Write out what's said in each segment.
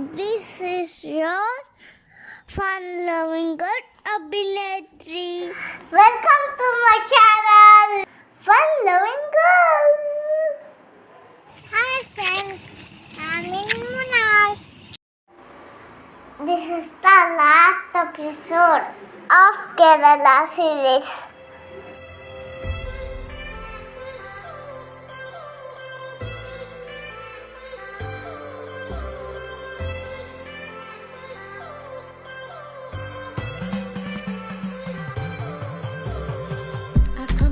This is your fun-loving good Abhinetri. Welcome to my channel, Fun-Loving Girl. Hi friends, I'm in Munnar. This is the last episode of Kerala series.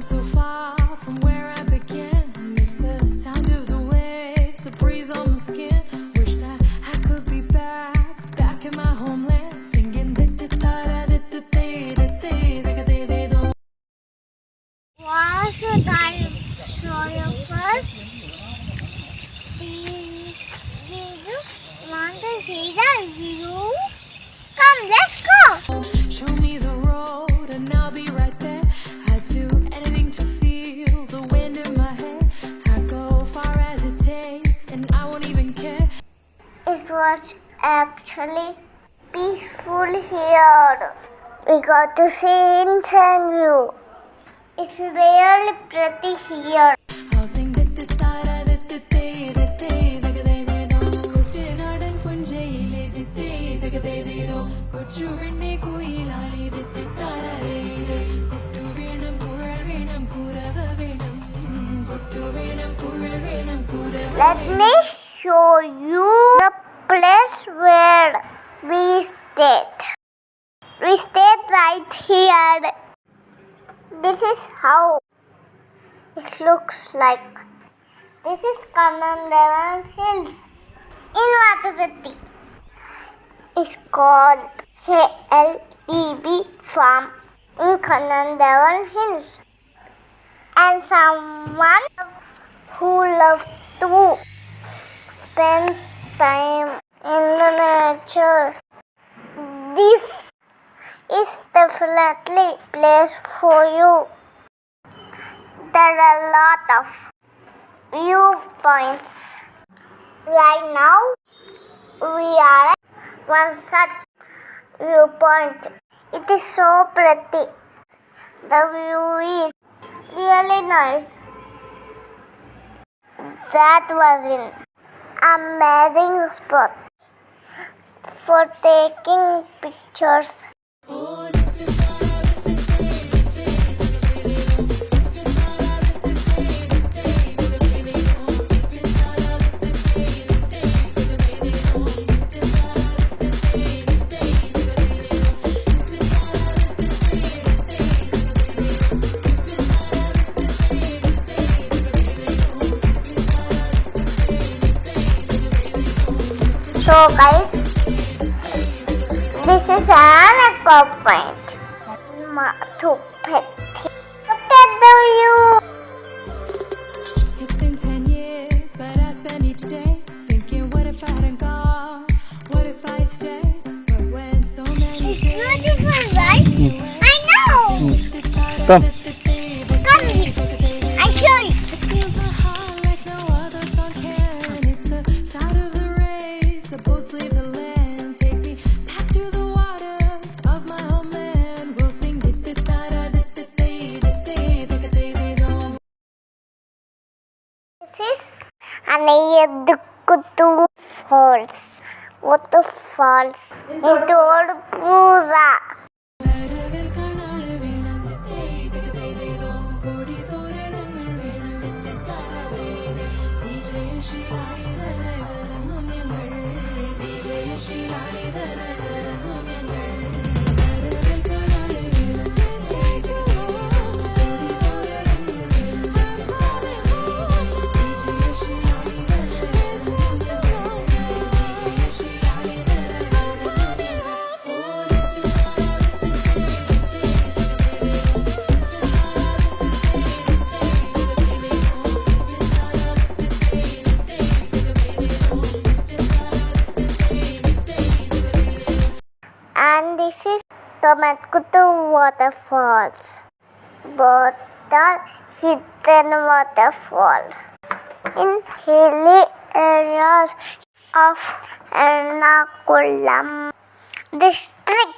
So far from where I began, miss the sound of the waves, the breeze on my skin. Wish that I could be back in my homeland, singing. What should I show you first? Do you want to see the view? Come, let's go! Show me the road and I'll be right there. I'd do anything to feel the wind in my hair. I'd go far as it takes and I won't even care. It was actually peaceful here. We got to see inside view. It's really pretty here. I'll sing Let me show you the place where we stayed. We stayed right here. This is how it looks like. This is Kannandevan Hills in Vatapatti. It's called KLTB Farm in Kannandevan Hills. And someone who loves to spend time in the nature. This is definitely a place for you. There are a lot of viewpoints. Right now, we are at one such viewpoint. It is so pretty. The view is really nice. That was an amazing spot for taking pictures. So guys, this is an echo point. Matupeti. Look at the view. It's been 10 years, but I spend each day thinking, what if I hadn't gone? What if I stayed? But when so many It's beautiful, right? I know. Come. Come, I show you. It feels the heart like no other song can. It's the sound of the rays, the boats leave the land. Take me back to the waters of my homeland. We'll sing. This is Anayadukkutu Falls. Waterfalls in Todupuzha. And this is Tomatkutu waterfalls. Both are hidden waterfalls in hilly areas. of Ernakulam district.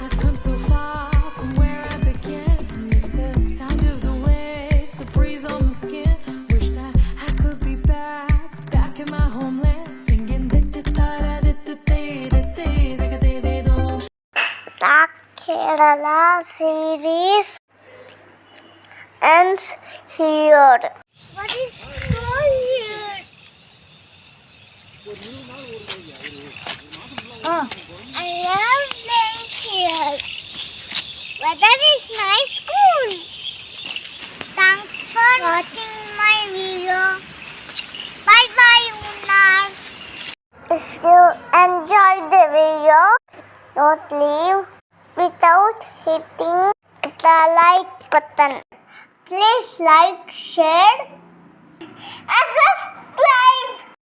I've come so far from where I began. Miss the sound of the waves, the breeze on the skin. Wish that I could be back in my homeland, singing. The Kerala series ends here. What is called here? I love playing here. Weather is nice, cool. Thanks for watching my video. Bye bye, Munnar. If you enjoyed the video, don't leave without hitting the like button. Please like, share, and subscribe.